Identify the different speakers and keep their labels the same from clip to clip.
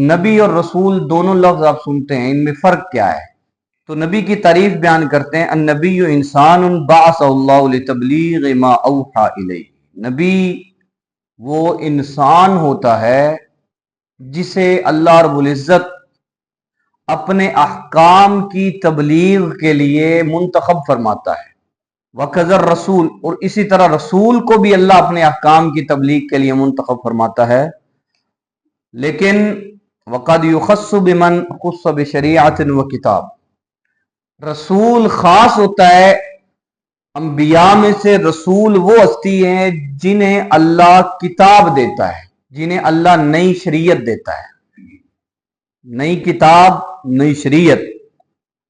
Speaker 1: نبی اور رسول دونوں لفظ آپ سنتے ہیں، ان میں فرق کیا ہے؟ تو نبی کی تعریف بیان کرتے ہیں، النبی انسان بعث اللہ لتبلیغ ما اوحى الیہ۔ نبی وہ انسان ہوتا ہے جسے اللہ رب العزت اپنے احکام کی تبلیغ کے لیے منتخب فرماتا ہے۔ وَكَذَا الرسول، اور اسی طرح رسول کو بھی اللہ اپنے احکام کی تبلیغ کے لیے منتخب فرماتا ہے، لیکن وَقَدْ يُخَصُّ بِمَنْ خُصَّ بِشَرِيعَةٍ وَكِتَابٍ، رسول خاص ہوتا ہے انبیاء میں سے۔ رسول وہ ہستی ہیں جنہیں اللہ کتاب دیتا ہے، جنہیں اللہ نئی شریعت دیتا ہے، نئی کتاب، نئی شریعت،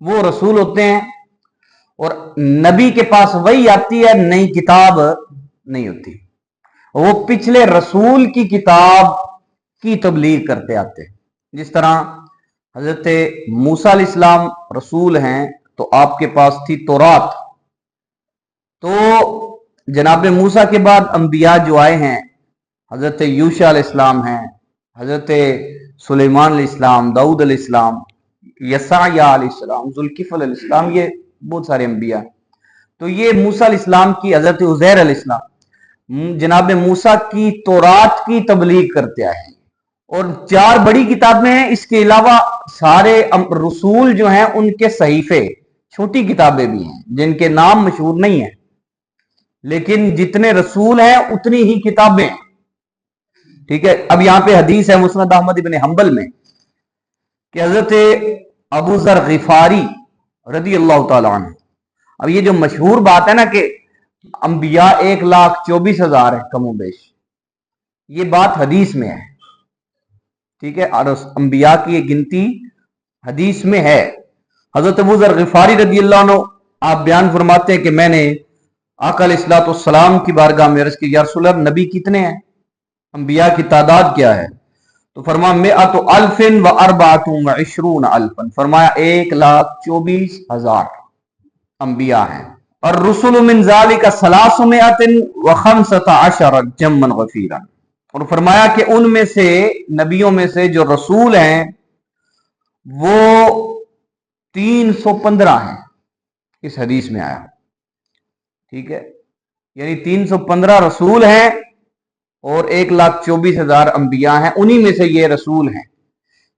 Speaker 1: وہ رسول ہوتے ہیں۔ اور نبی کے پاس وہی آتی ہے، نئی کتاب نہیں ہوتی، وہ پچھلے رسول کی کتاب کی تبلیغ کرتے آتے ہیں۔ جس طرح حضرت موسیٰ علیہ السلام رسول ہیں تو آپ کے پاس تھی تورات، تو جناب موسیٰ کے بعد انبیاء جو آئے ہیں، حضرت یوشع علیہ السلام ہیں، حضرت سلیمان علیہ السلام، داؤد علیہ السلام، یسعیاء علیہ السلام، ذوالکفل علیہ السلام، یہ بہت سارے انبیاء ہیں۔ تو یہ موسیٰ علیہ السلام کی، حضرت عزیر علیہ السلام جناب موسیٰ کی تورات کی تبلیغ کرتے آئے ہیں۔ اور 4 بڑی کتابیں ہیں، اس کے علاوہ سارے رسول جو ہیں ان کے صحیفے، چھوٹی کتابیں بھی ہیں جن کے نام مشہور نہیں ہیں، لیکن جتنے رسول ہیں اتنی ہی کتابیں ہیں۔ ٹھیک ہے، اب یہاں پہ حدیث ہے مسند احمد ابن حنبل میں کہ حضرت ابو ذر غفاری رضی اللہ تعالیٰ عنہ، اب یہ جو مشہور بات ہے نا کہ انبیاء 1,24,000 ہیں کم و بیش، یہ بات حدیث میں ہے، ٹھیک ہے، اور انبیاء کی یہ گنتی حدیث میں ہے۔ حضرت ابو ذر غفاری رضی اللہ عنہ آپ بیان فرماتے ہیں کہ میں نے آقا علیہ الصلوۃ والسلام کی بارگاہ میں عرض کی، یا رسول اللہ نبی کتنے ہیں، انبیاء کی تعداد کیا ہے؟ تو فرمایا 1,024,000، فرمایا 1,24,000 انبیاء ہیں۔ اور رسول من ذالک 315 جما غفیرا، اور فرمایا کہ ان میں سے، نبیوں میں سے جو رسول ہیں وہ 315 ہیں، اس حدیث میں آیا، ٹھیک ہے، یعنی 315 رسول ہیں اور 1,24,000 انبیاء ہیں، انہی میں سے یہ رسول ہیں۔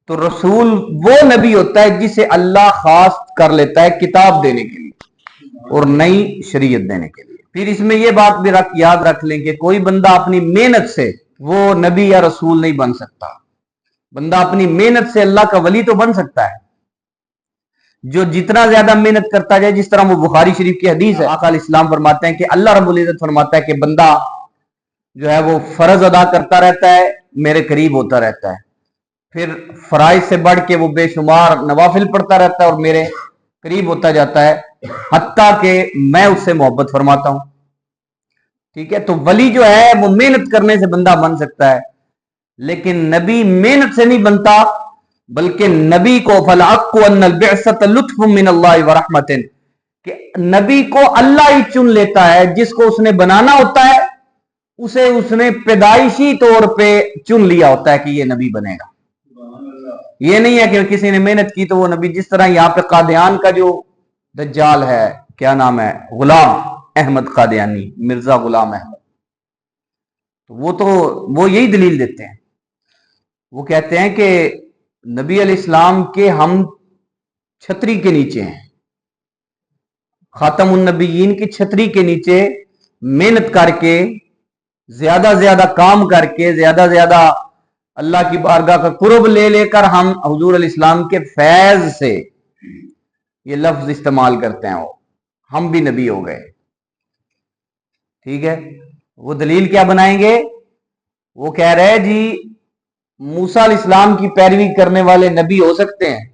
Speaker 1: تو رسول وہ نبی ہوتا ہے جسے اللہ خاص کر لیتا ہے کتاب دینے کے لیے اور نئی شریعت دینے کے لیے۔ پھر اس میں یہ بات بھی یاد رکھ لیں کہ کوئی بندہ اپنی محنت سے وہ نبی یا رسول نہیں بن سکتا۔ بندہ اپنی محنت سے اللہ کا ولی تو بن سکتا ہے، جو جتنا زیادہ محنت کرتا جائے، جس طرح وہ بخاری شریف کی حدیث ہے، آقا علیہ السلام فرماتے ہیں کہ اللہ رب العزت فرماتا ہے کہ بندہ جو ہے وہ فرض ادا کرتا رہتا ہے، میرے قریب ہوتا رہتا ہے، پھر فرائض سے بڑھ کے وہ بے شمار نوافل پڑھتا رہتا ہے اور میرے قریب ہوتا جاتا ہے، حتیٰ کہ میں اس سے محبت فرماتا ہوں۔ ٹھیک ہے، تو ولی جو ہے وہ محنت کرنے سے بندہ بن سکتا ہے، لیکن نبی محنت سے نہیں بنتا، بلکہ نبی کو فَالْحَقُّ أَنَّ الْبِعْثَةَ لُطْفٌ مِّنَ اللَّهِ وَرَحْمَةٍ، کہ نبی کو اللہ ہی چن لیتا ہے، جس کو اس نے بنانا ہوتا ہے اسے اس نے پیدائشی طور پہ چن لیا ہوتا ہے کہ یہ نبی بنے گا۔ یہ نہیں ہے کہ کسی نے محنت کی تو وہ نبی، جس طرح یہاں پہ قادیان کا جو دجال ہے، کیا نام ہے، غلام احمد قادیانی، مرزا غلام احمد، تو وہ یہی دلیل دیتے ہیں، وہ کہتے ہیں کہ نبی علیہ السلام کے ہم چھتری کے نیچے ہیں، خاتم النبیین کی چھتری کے نیچے محنت کر کے، زیادہ زیادہ کام کر کے، زیادہ زیادہ اللہ کی بارگاہ کا قرب لے لے کر ہم حضور علیہ السلام کے فیض سے یہ لفظ استعمال کرتے ہیں، ہم بھی نبی ہو گئے۔ ٹھیک ہے، وہ دلیل کیا بنائیں گے؟ وہ کہہ رہے جی موسیٰ علیہ السلام کی پیروی کرنے والے نبی ہو سکتے ہیں،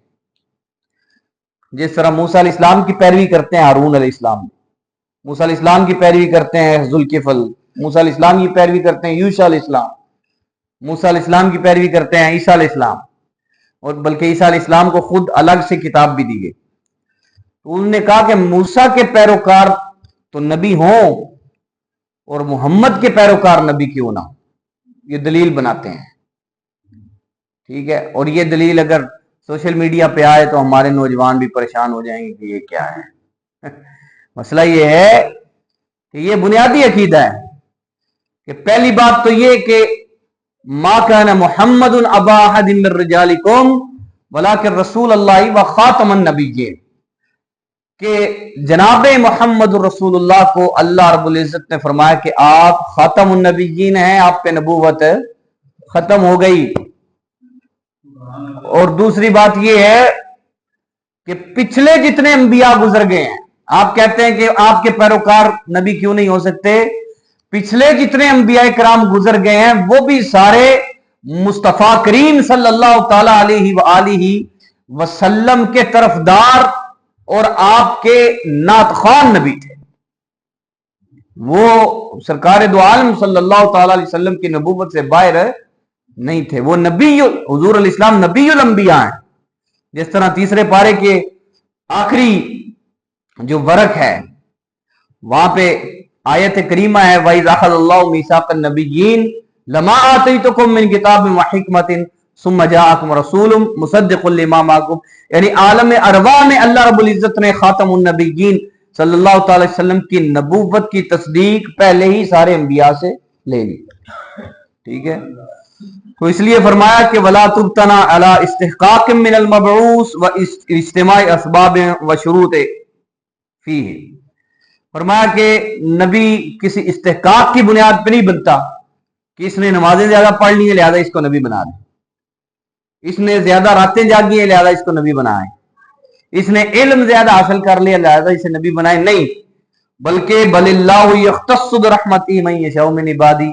Speaker 1: جس طرح موسیٰ علیہ السلام کی پیروی کرتے ہیں ہارون علیہ السلام، موسیٰ علیہ السلام کی پیروی کرتے ہیں ذوالکفل، موسیٰ علیہ السلام کی پیروی کرتے ہیں یوشع علیہ السلام، موسیٰ علیہ السلام کی پیروی کرتے ہیں عیسیٰ علیہ السلام، اور بلکہ عیسیٰ علیہ السلام کو خود الگ سے کتاب بھی دی گئی۔ تو انہوں نے کہا کہ موسیٰ کے پیروکار تو نبی ہوں اور محمد کے پیروکار نبی کیوں نہ ہوں، یہ دلیل بناتے ہیں۔ ٹھیک ہے، اور یہ دلیل اگر سوشل میڈیا پہ آئے تو ہمارے نوجوان بھی پریشان ہو جائیں گے کہ یہ کیا ہے مسئلہ یہ ہے کہ یہ بنیادی عقیدہ ہے کہ پہلی بات تو یہ کہ ما کان محمد ابا احد من رجالکم ولکن رسول اللہ و خاتم النبیین، کہ جناب محمد رسول اللہ کو اللہ رب العزت نے فرمایا کہ آپ خاتم النبیین ہیں، آپ پہ نبوت ختم ہو گئی۔ اور دوسری بات یہ ہے کہ پچھلے جتنے انبیاء گزر گئے ہیں، آپ کہتے ہیں کہ آپ کے پیروکار نبی کیوں نہیں ہو سکتے، پچھلے جتنے انبیاء کرام گزر گئے ہیں وہ بھی سارے مصطفیٰ کریم صلی اللہ تعالی علیہ وآلہ وسلم کے طرفدار اور آپ کے نعت خوان نبی تھے۔ وہ سرکار دو عالم صلی اللہ تعالی علیہ وسلم کی نبوت سے باہر نہیں تھے، وہ نبی، حضور علیہ السلام نبی الانبیاء ہیں۔ جس طرح تیسرے پارے کے آخری جو ورق ہے وہاں پہ آیت کریمہ ہے وَإِذْ أَخَذَ اللَّهُ مِيثَاقَ النَّبِيِّينَ لَمَا آتَيْتُكُم مِّن كِتَابٍ وَحِكْمَةٍ ثُمَّ جَاءَكُمْ رَسُولٌ مُصَدِّقٌ لِّمَا مَعَكُمْ، یعنی عالم ارواح میں اللہ رب العزت نے خاتم النبیین صلی اللہ تعالی وسلم کی نبوت کی تصدیق پہلے ہی سارے انبیاء سے لے لی، ٹھیک ہے۔ تو اس لیے فرمایا کہ وَلَا تُبْتَنَا عَلَىٰ اسْتِحْقَاقٍ مِّنَ الْمَبْعُوثِ وَاجْتِمَاعِ أَسْبَابٍ وَشُرُوطٍ فِيهِ، فرمایا کہ نبی کسی استحقاق کی بنیاد پہ نہیں بنتا کہ اس نے نمازیں زیادہ پڑھ لی ہیں لہذا اس کو نبی بنا دیں، اس نے زیادہ راتیں جاگی ہیں لہذا اس کو نبی بنائیں، اس نے علم زیادہ حاصل کر لیا لہذا اسے نبی بنائیں، نہیں، بلکہ بل اللہ یختص برحمتہ من یشاء من عبادہ،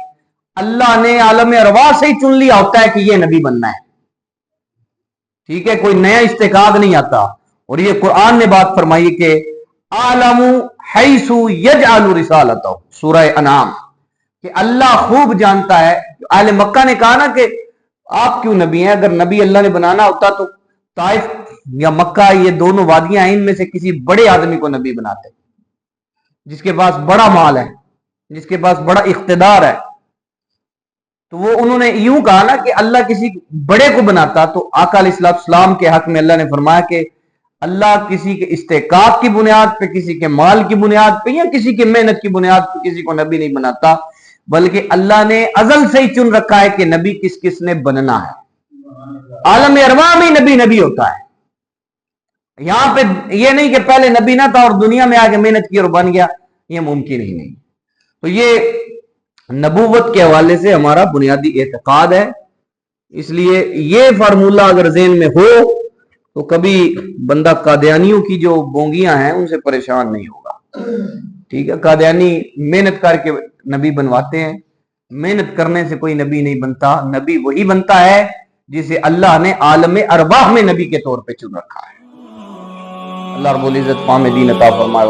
Speaker 1: اللہ نے عالم ارواح سے ہی چن لیا ہوتا ہے کہ یہ نبی بننا ہے، ٹھیک ہے، کوئی نیا استحقاق نہیں آتا۔ اور یہ قرآن نے بات فرمائی کہ عالم حیث یجعل رسالتہ، سورہ انعام، کہ اللہ خوب جانتا ہے۔ اہل مکہ نے کہا نا کہ آپ کیوں نبی ہیں، اگر نبی اللہ نے بنانا ہوتا تو طائف یا مکہ یہ دونوں وادیاں ہیں ان میں سے کسی بڑے آدمی کو نبی بناتے، جس کے پاس بڑا مال ہے، جس کے پاس بڑا اقتدار ہے۔ تو وہ انہوں نے یوں کہا نا کہ اللہ کسی بڑے کو بناتا، تو آقا علیہ السلام کے حق میں اللہ نے فرمایا کہ اللہ کسی کے استحقاق کی بنیاد پہ، کسی کے مال کی بنیاد پہ یا کسی کی محنت کی بنیاد پہ کسی کو نبی نہیں بناتا، بلکہ اللہ نے ازل سے ہی چن رکھا ہے کہ نبی کس کس نے بننا ہے۔ عالم ارواح میں نبی نبی ہوتا ہے، یہاں پہ یہ نہیں کہ پہلے نبی نہ تھا اور دنیا میں آ کے محنت کی اور بن گیا، یہ ممکن ہی نہیں۔ تو یہ نبوت کے حوالے سے ہمارا بنیادی اعتقاد ہے، اس لیے یہ فارمولہ اگر ذہن میں ہو تو کبھی بندہ قادیانیوں کی جو بونگیاں ہیں ان سے پریشان نہیں ہوگا، ٹھیک ہے۔ قادیانی محنت کر کے نبی بنواتے ہیں، محنت کرنے سے کوئی نبی نہیں بنتا، نبی وہی بنتا ہے جسے اللہ نے عالم ارواح میں نبی کے طور پہ چن رکھا ہے۔ اللہ رب العزت فہم دین عطا فرمائے۔